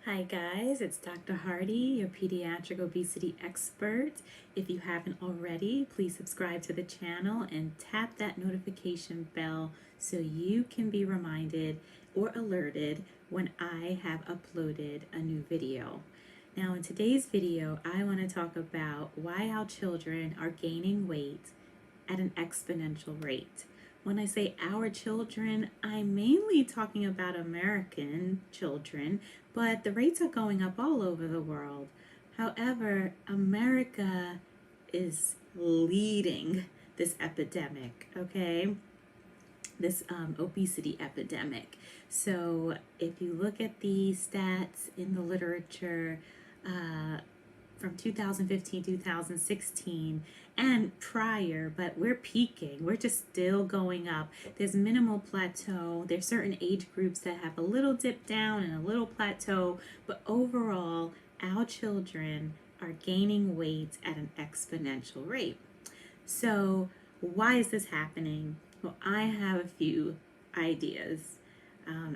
Hi guys, it's Dr. Hardy, your pediatric obesity expert. If you haven't already, please subscribe to the channel and tap that notification bell so you can be reminded or alerted when I have uploaded a new video. Now in today's video, I want to talk about why our children are gaining weight at an exponential rate. When I say our children, I'm mainly talking about American children, but the rates are going up all over the world. However, America is leading this epidemic, okay? This obesity epidemic. So if you look at the stats in the literature, from 2015, 2016, and prior, but we're peaking. We're just still going up. There's minimal plateau. There's certain age groups that have a little dip down and a little plateau, but overall, our children are gaining weight at an exponential rate. So why is this happening? Well, I have a few ideas.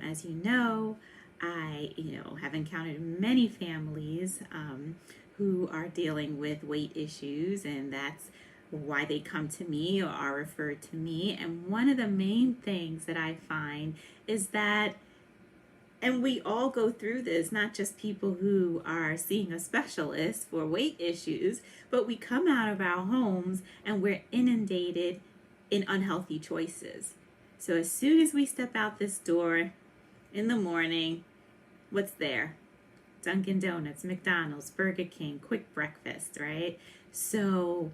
As you know, I have encountered many families who are dealing with weight issues, and that's why they come to me or are referred to me. And one of the main things that I find is that, and we all go through this, not just people who are seeing a specialist for weight issues, but we come out of our homes and we're inundated in unhealthy choices. So as soon as we step out this door in the morning, what's there? Dunkin' Donuts, McDonald's, Burger King, quick breakfast, right? So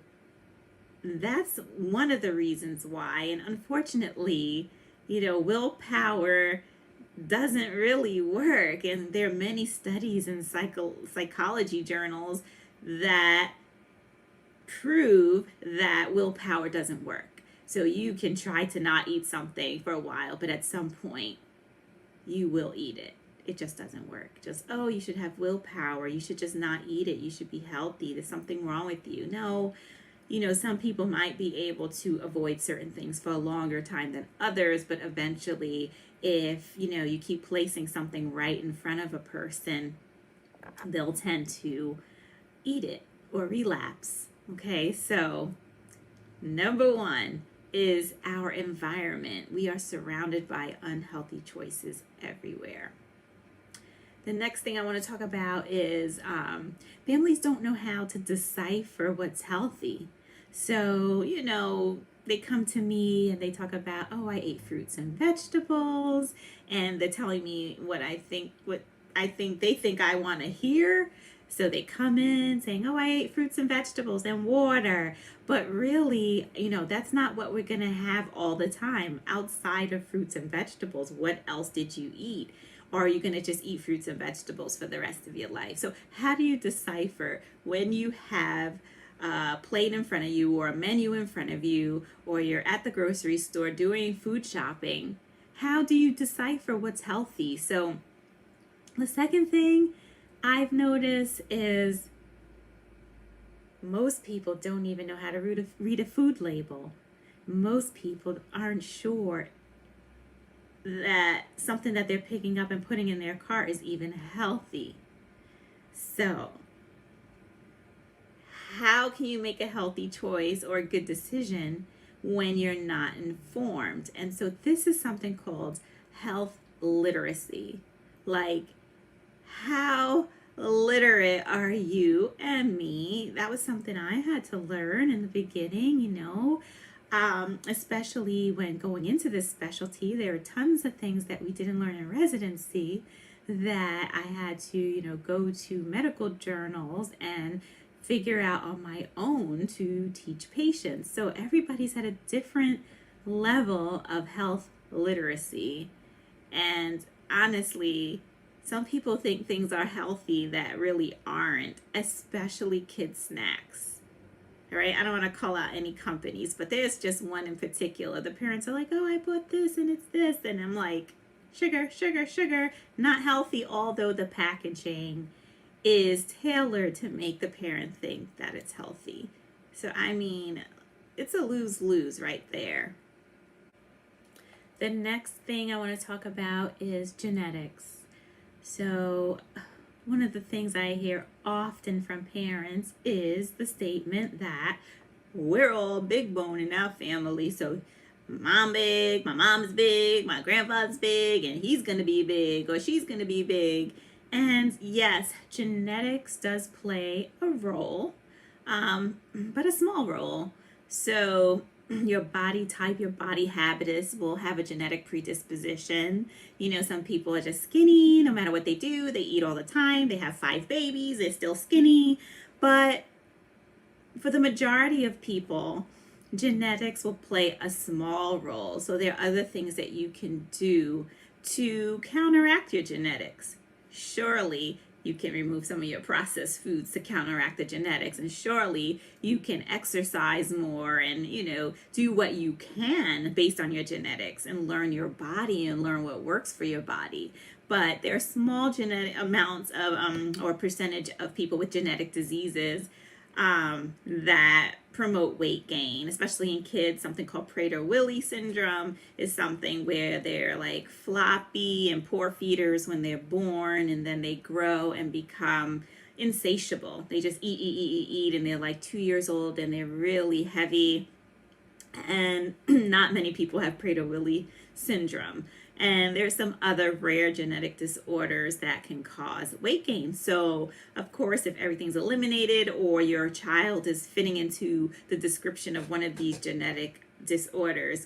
that's one of the reasons why. And unfortunately, willpower doesn't really work. And there are many studies in psychology journals that prove that willpower doesn't work. So you can try to not eat something for a while, but at some point you will eat it. It just doesn't work. Just, oh, you should have willpower. You should just not eat it. You should be healthy. There's something wrong with you. No, some people might be able to avoid certain things for a longer time than others, but eventually, if, you keep placing something right in front of a person, they'll tend to eat it or relapse. Okay, so number one is our environment. We are surrounded by unhealthy choices everywhere. The next thing I want to talk about is families don't know how to decipher what's healthy. So, they come to me and they talk about, oh, I ate fruits and vegetables, and they're telling me what they think I want to hear. So they come in saying, oh, I ate fruits and vegetables and water. But really, that's not what we're going to have all the time. Outside of fruits and vegetables, what else did you eat? Or are you going to just eat fruits and vegetables for the rest of your life? So how do you decipher when you have a plate in front of you or a menu in front of you, or you're at the grocery store doing food shopping? How do you decipher what's healthy? So the second thing I've noticed is most people don't even know how to read a food label. Most people aren't sure that something that they're picking up and putting in their cart is even healthy. So, how can you make a healthy choice or a good decision when you're not informed? And so this is something called health literacy. Like, how literate are you and me? That was something I had to learn in the beginning, especially when going into this specialty. There are tons of things that we didn't learn in residency that I had to, go to medical journals and figure out on my own to teach patients. So everybody's at a different level of health literacy. And honestly, some people think things are healthy that really aren't, especially kids' snacks. All right, I don't want to call out any companies, but there's just one in particular. The parents are like, oh, I bought this and it's this. And I'm like, sugar, sugar, sugar, not healthy, although the packaging is tailored to make the parent think that it's healthy. So, it's a lose-lose right there. The next thing I want to talk about is genetics. So one of the things I hear often from parents is the statement that we're all big bone in our family. So mom big, my mom's big, my grandfather's big, and he's going to be big or she's going to be big. And yes, genetics does play a role, but a small role. So your body type, your body habitus will have a genetic predisposition. You know, some people are just skinny no matter what they do. They eat all the time. They have 5 babies. They're still skinny. But for the majority of people, genetics will play a small role. So there are other things that you can do to counteract your genetics. Surely you can remove some of your processed foods to counteract the genetics, and surely you can exercise more and, you know, do what you can based on your genetics and learn your body and learn what works for your body. But there are small genetic amounts of or percentage of people with genetic diseases that promote weight gain, especially in kids. Something called Prader-Willi syndrome is something where they're like floppy and poor feeders when they're born, and then they grow and become insatiable. They just eat, and they're like 2 years old and they're really heavy. And not many people have Prader-Willi syndrome. And there's some other rare genetic disorders that can cause weight gain. So, of course, if everything's eliminated or your child is fitting into the description of one of these genetic disorders,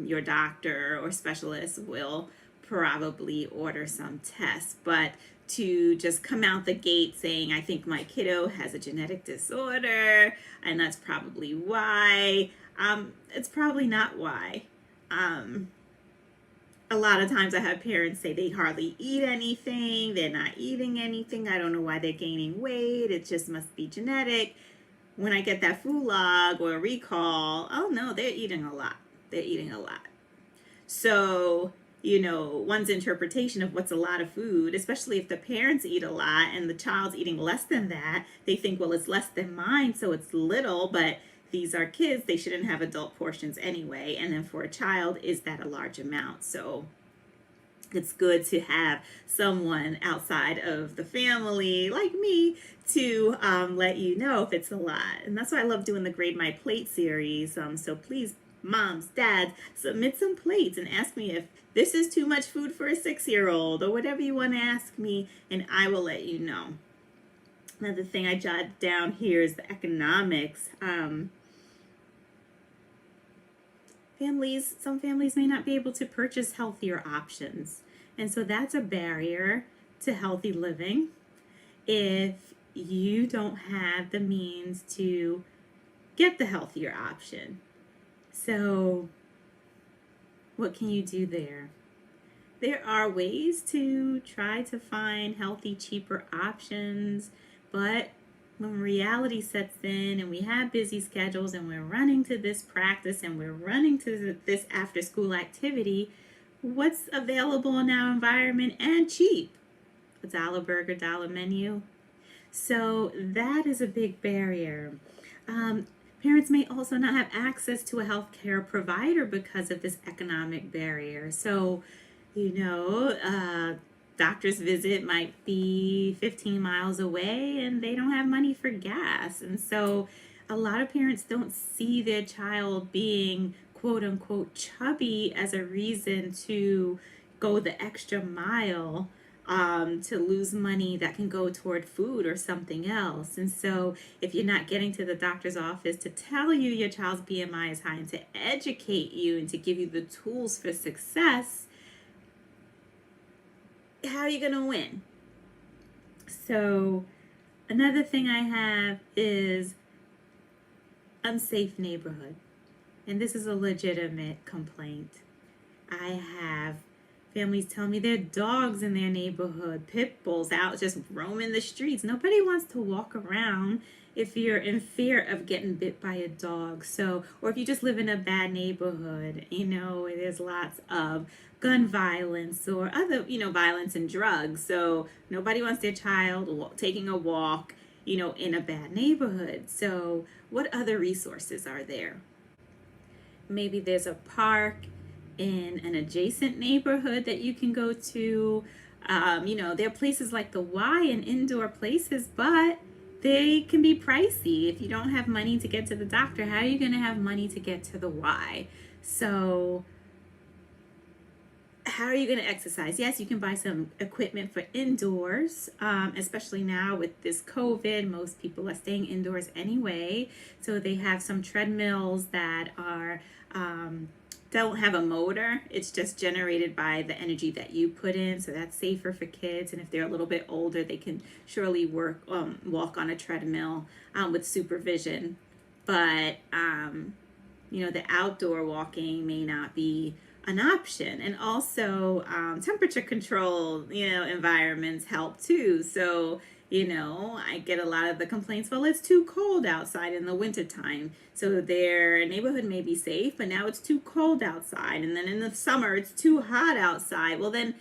your doctor or specialist will probably order some tests. But to just come out the gate saying, I think my kiddo has a genetic disorder, and that's probably why, it's probably not why. A lot of times I have parents say they hardly eat anything, they're not eating anything, I don't know why they're gaining weight, it just must be genetic. When I get that food log or a recall, oh no, they're eating a lot. They're eating a lot. So, you know, one's interpretation of what's a lot of food, especially if the parents eat a lot and the child's eating less than that, they think, well, it's less than mine, so it's little, but these are kids, they shouldn't have adult portions anyway. And then for a child, is that a large amount? So it's good to have someone outside of the family, like me, to let you know if it's a lot. And that's why I love doing the Grade My Plate series. So please, moms, dads, submit some plates and ask me if this is too much food for a 6-year-old or whatever you want to ask me, and I will let you know. Another thing I jotted down here is the economics. Some families may not be able to purchase healthier options. And so that's a barrier to healthy living if you don't have the means to get the healthier option. So what can you do there? There are ways to try to find healthy, cheaper options, but when reality sets in and we have busy schedules and we're running to this practice and we're running to this after school activity, what's available in our environment and cheap? A dollar burger, dollar menu. So that is a big barrier. Parents may also not have access to a healthcare provider because of this economic barrier. So, you know, doctor's visit might be 15 miles away and they don't have money for gas. And so a lot of parents don't see their child being quote unquote chubby as a reason to go the extra mile to lose money that can go toward food or something else. And so if you're not getting to the doctor's office to tell you your child's BMI is high and to educate you and to give you the tools for success, how are you going to win? So another thing I have is unsafe neighborhood. And this is a legitimate complaint. I have families tell me there are dogs in their neighborhood, pit bulls out just roaming the streets. Nobody wants to walk around if you're in fear of getting bit by a dog. So, or if you just live in a bad neighborhood, you know, where there's lots of gun violence or other, you know, violence and drugs. So nobody wants their child taking a walk, you know, in a bad neighborhood. So what other resources are there? Maybe there's a park in an adjacent neighborhood that you can go to. There are places like the Y and indoor places, but they can be pricey. If you don't have money to get to the doctor, how are you going to have money to get to the Y? So how are you going to exercise? Yes, you can buy some equipment for indoors, especially now with this COVID. Most people are staying indoors anyway. So they have some treadmills that are don't have a motor. It's just generated by the energy that you put in. So that's safer for kids. And if they're a little bit older, they can surely walk on a treadmill with supervision. But the outdoor walking may not be an option. And also temperature control, environments help too. So, I get a lot of the complaints, well, it's too cold outside in the wintertime. So their neighborhood may be safe, but now it's too cold outside. And then in the summer, it's too hot outside. Well, then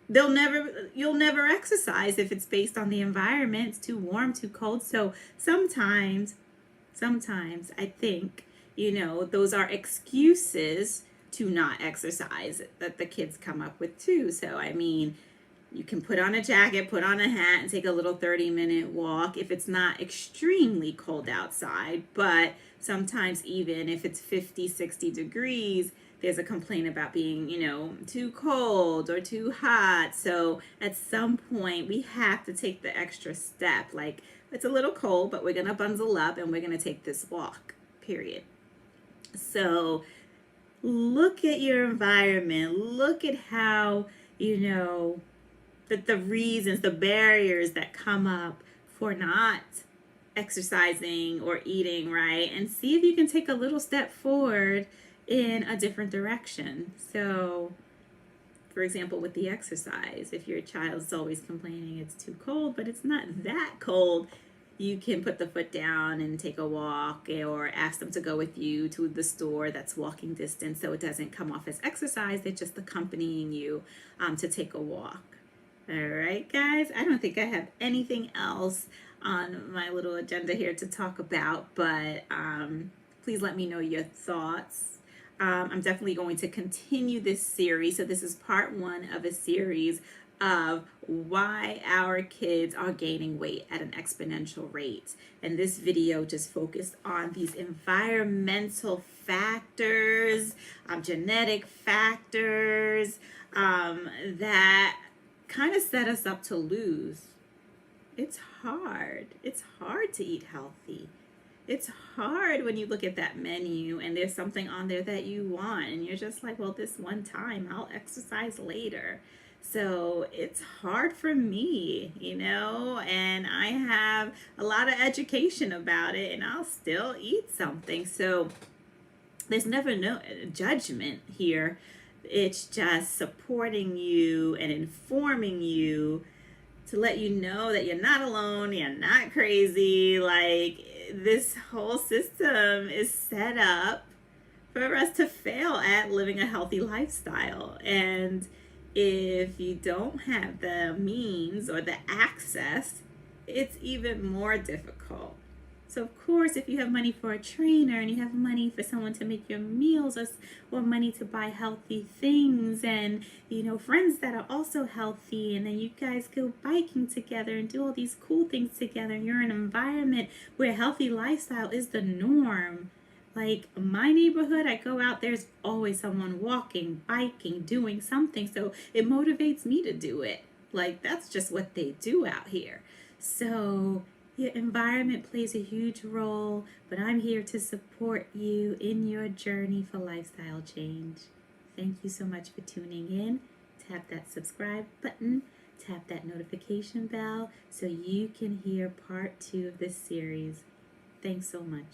you'll never exercise if it's based on the environment. It's too warm, too cold. So sometimes I think, those are excuses to not exercise that the kids come up with too. So, you can put on a jacket, put on a hat, and take a little 30-minute walk if it's not extremely cold outside. But sometimes even if it's 50, 60 degrees, there's a complaint about being, too cold or too hot. So at some point, we have to take the extra step. Like, it's a little cold, but we're going to bundle up and we're going to take this walk, period. So look at your environment. Look at how, that the reasons, the barriers that come up for not exercising or eating right, and see if you can take a little step forward in a different direction. So, for example, with the exercise, if your child's always complaining it's too cold, but it's not that cold, you can put the foot down and take a walk, or ask them to go with you to the store that's walking distance, so it doesn't come off as exercise. They're just accompanying you to take a walk. All right, guys, I don't think I have anything else on my little agenda here to talk about, but please let me know your thoughts. I'm definitely going to continue this series. So this is part 1 of a series of why our kids are gaining weight at an exponential rate. And this video just focused on these environmental factors, genetic factors that kind of set us up to lose. It's hard. It's hard to eat healthy. It's hard when you look at that menu and there's something on there that you want and you're just like, well, this one time I'll exercise later. So it's hard for me, and I have a lot of education about it and I'll still eat something. So there's never no judgment here. It's just supporting you and informing you to let you know that you're not alone, you're not crazy. Like, this whole system is set up for us to fail at living a healthy lifestyle. And if you don't have the means or the access, it's even more difficult. So of course, if you have money for a trainer and you have money for someone to make your meals, or money to buy healthy things, and friends that are also healthy, and then you guys go biking together and do all these cool things together, and you're in an environment where healthy lifestyle is the norm. Like my neighborhood, I go out, there's always someone walking, biking, doing something. So it motivates me to do it. Like, that's just what they do out here. So your environment plays a huge role, but I'm here to support you in your journey for lifestyle change. Thank you so much for tuning in. Tap that subscribe button, tap that notification bell so you can hear part 2 of this series. Thanks so much.